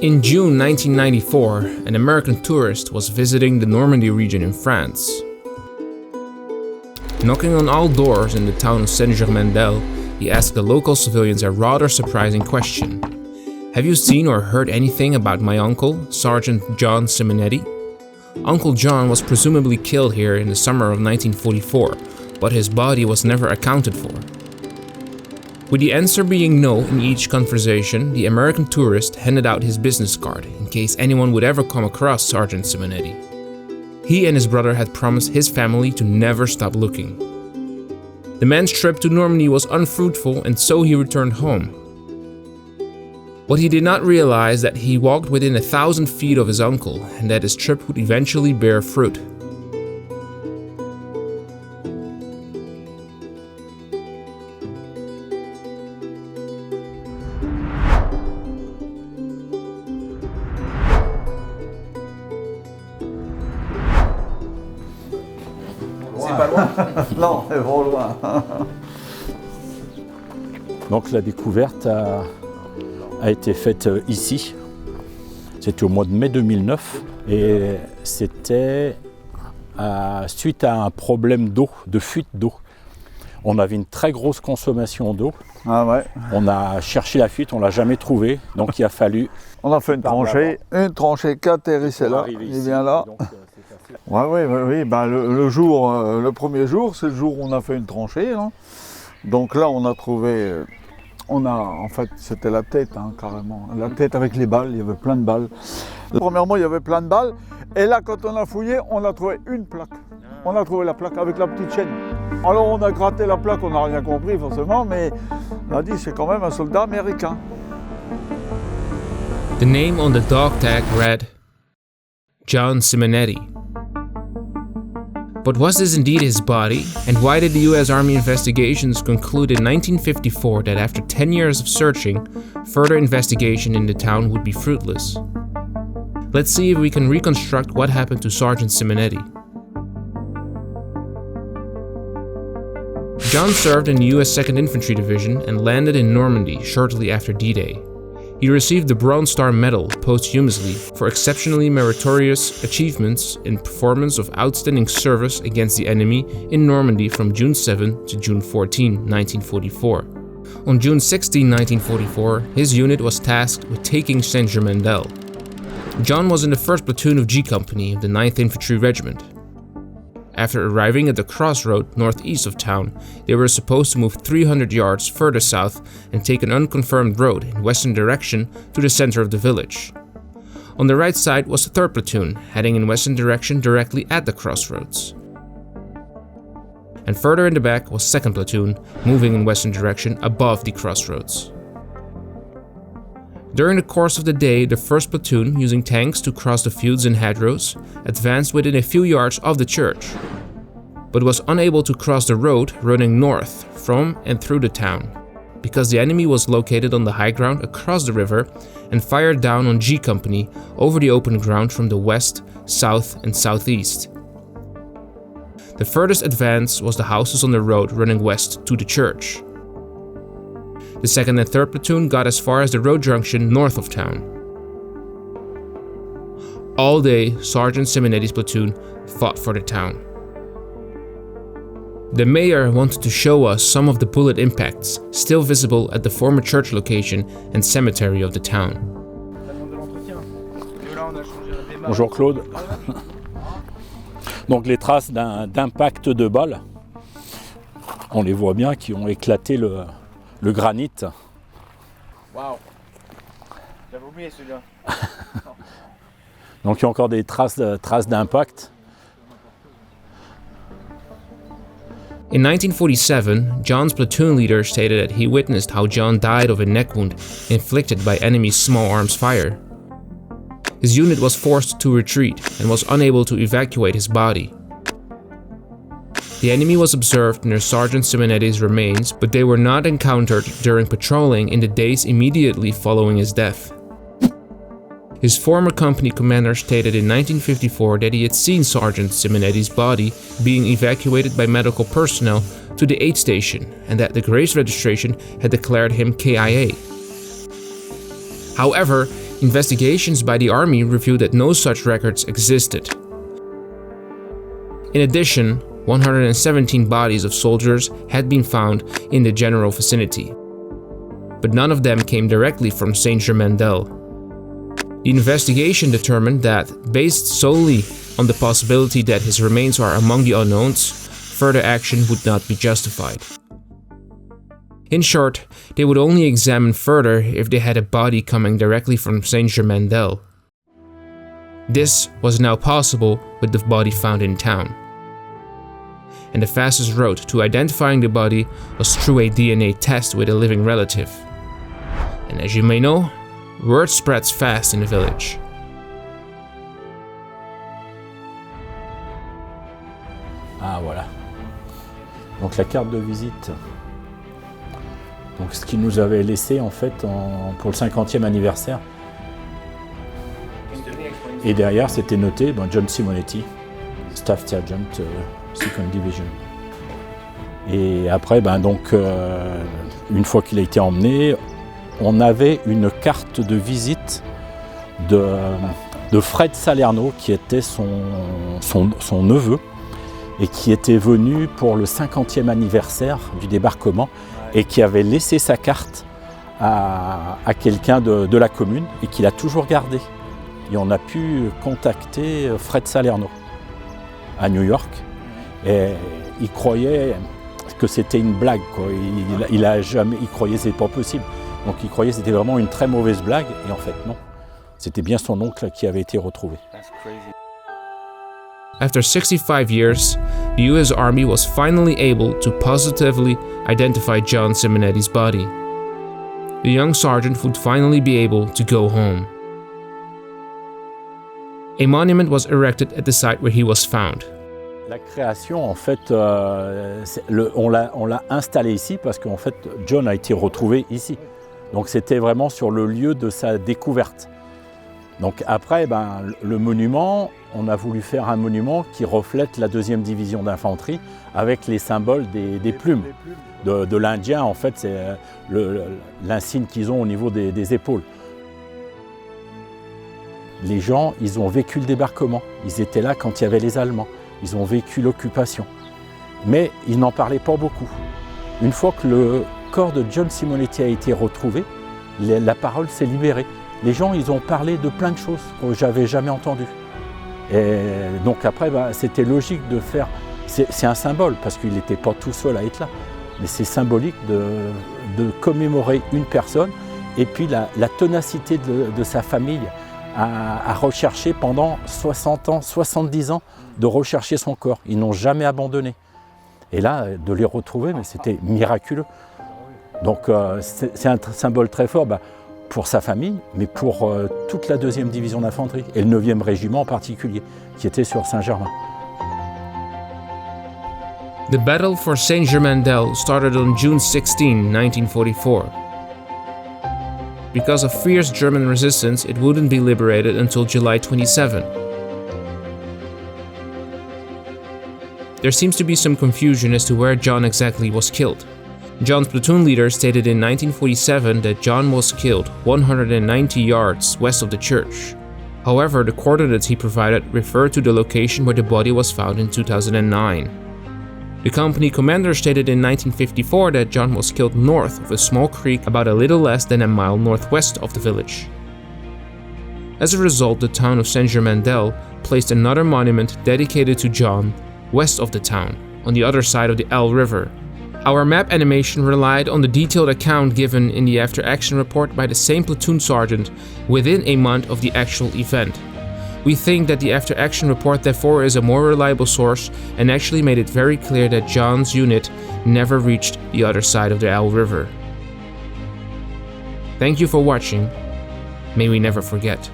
In June 1994, an American tourist was visiting the Normandy region in France. Knocking on all doors in the town of St-Germain-d'Elle, he asked the local civilians a rather surprising question. Have you seen or heard anything about my uncle, Sergeant John Simonetti? Uncle John was presumably killed here in the summer of 1944, but his body was never accounted for. With the answer being no in each conversation, the American tourist handed out his business card in case anyone would ever come across Sergeant Simonetti. He and his brother had promised his family to never stop looking. The man's trip to Normandy was unfruitful, and so he returned home. What he did not realize that he walked within 1,000 feet of his uncle, and that his trip would eventually bear fruit. C'est pas loin. Non, c'est trop loin. Donc la découverte a été faite ici. C'était au mois de mai 2009 et c'était suite à un problème d'eau, de fuite d'eau. On avait une très grosse consommation d'eau. Ah ouais. On a cherché la fuite, on ne l'a jamais trouvée, donc il a fallu... On a fait une tranchée qui atterrissait là, il vient là. Oui, bah, le premier jour, c'est le jour où on a fait une tranchée. Hein. Donc là, on a trouvé, en fait, c'était la tête, hein, carrément. La tête avec les balles, il y avait plein de balles. Premièrement, il y avait plein de balles. Et là, quand on a fouillé, on a trouvé une plaque. On a trouvé la plaque avec la petite chaîne. Alors, on a gratté la plaque, on n'a rien compris forcément, mais on a dit c'est quand même un soldat américain. The name on the dog tag read John Simonetti. But was this indeed his body? And why did the US Army investigations conclude in 1954 that after 10 years of searching, further investigation in the town would be fruitless? Let's see if we can reconstruct what happened to Sergeant Simonetti. John served in the US 2nd Infantry Division and landed in Normandy shortly after D-Day. He received the Bronze Star Medal posthumously for exceptionally meritorious achievements in performance of outstanding service against the enemy in Normandy from June 7 to June 14, 1944. On June 16, 1944, his unit was tasked with taking St-Germain-d'Elle. John was in the 1st Platoon of G Company of the 9th Infantry Regiment. After arriving at the crossroad northeast of town, they were supposed to move 300 yards further south and take an unconfirmed road in western direction to the center of the village. On the right side was the 3rd Platoon, heading in western direction directly at the crossroads. And further in the back was 2nd Platoon, moving in western direction above the crossroads. During the course of the day, the 1st Platoon, using tanks to cross the fields and hedgerows, advanced within a few yards of the church, but was unable to cross the road running north from and through the town, because the enemy was located on the high ground across the river and fired down on G Company over the open ground from the west, south and southeast. The furthest advance was the houses on the road running west to the church. The 2nd and 3rd Platoon got as far as the road junction north of town. All day, Sergeant Simonetti's platoon fought for the town. The mayor wanted to show us some of the bullet impacts still visible at the former church location and cemetery of the town. Bonjour Claude. Donc les traces d'impact de balles, on les voit bien, qui ont éclaté le granit. Waouh, j'avais oublié celui-là. Donc il y a encore des traces d'impact. In 1947, John's platoon leader stated that he witnessed how John died of a neck wound inflicted by enemy small arms fire. His unit was forced to retreat and was unable to evacuate his body. The enemy was observed near Sergeant Simonetti's remains, but they were not encountered during patrolling in the days immediately following his death. His former company commander stated in 1954 that he had seen Sergeant Simonetti's body being evacuated by medical personnel to the aid station and that the graves registration had declared him KIA. However, Investigations by the army revealed that no such records existed. In addition, 117 bodies of soldiers had been found in the general vicinity, but none of them came directly from St-Germain-d'Elle. The investigation determined that, based solely on the possibility that his remains are among the unknowns, further action would not be justified. In short, they would only examine further if they had a body coming directly from St-Germain-d'Elle. This was now possible with the body found in town. And the fastest road to identifying the body was through a DNA test with a living relative. And as you may know, word spreads fast in the village. Ah voilà. Donc la carte de visite. Donc ce qu'il nous avait laissé en fait pour le 50e anniversaire. Et derrière c'était noté John Simonetti, Staff Sergeant, 2nd Division. Et après une fois qu'il a été emmené, on avait une carte de visite de Fred Salerno qui était son neveu et qui était venu pour le 50e anniversaire du débarquement et qui avait laissé sa carte à quelqu'un de la commune et qu'il a toujours gardé. Et on a pu contacter Fred Salerno à New York et il croyait que c'était une blague, quoi. Il croyait que c'était pas possible. Donc il croyait que c'était vraiment une très mauvaise blague et en fait non. C'était bien son oncle qui avait été retrouvé. After 65 years, the US Army was finally able to positively identify John Simonetti's body. The young sergeant would finally be able to go home. A monument was erected at the site where he was found. La création, en fait, on l'a installé ici parce qu'en fait, John a été retrouvé ici. Donc c'était vraiment sur le lieu de sa découverte. Donc après, le monument, on a voulu faire un monument qui reflète la 2e division d'infanterie avec les symboles des plumes de l'Indien. En fait, c'est l'insigne qu'ils ont au niveau des épaules. Les gens, ils ont vécu le débarquement. Ils étaient là quand il y avait les Allemands. Ils ont vécu l'occupation. Mais ils n'en parlaient pas beaucoup. Une fois que le corps de John Simonetti a été retrouvé, la parole s'est libérée. Les gens, ils ont parlé de plein de choses que j'avais jamais entendues. Et donc après, c'était logique de faire... C'est un symbole, parce qu'il n'était pas tout seul à être là. Mais c'est symbolique de commémorer une personne et puis la ténacité de sa famille à rechercher pendant 60 ans, 70 ans, de rechercher son corps. Ils n'ont jamais abandonné. Et là, de les retrouver, mais c'était miraculeux. Donc c'est un symbole très fort pour sa famille, mais pour toute la 2e division d'infanterie, et le 9e régiment en particulier, qui était sur Saint-Germain. The battle for St-Germain-d'Elle started on June 16, 1944. Because of fierce German resistance, it wouldn't be liberated until July 27. There seems to be some confusion as to where John exactly was killed. John's platoon leader stated in 1947 that John was killed 190 yards west of the church. However, the coordinates he provided refer to the location where the body was found in 2009. The company commander stated in 1954 that John was killed north of a small creek about a little less than a mile northwest of the village. As a result, the town of St-Germain-d'Elle placed another monument dedicated to John west of the town, on the other side of the Elle River. Our map animation relied on the detailed account given in the after-action report by the same platoon sergeant within a month of the actual event. We think that the after-action report therefore is a more reliable source and actually made it very clear that John's unit never reached the other side of the Elle River. Thank you for watching. May we never forget.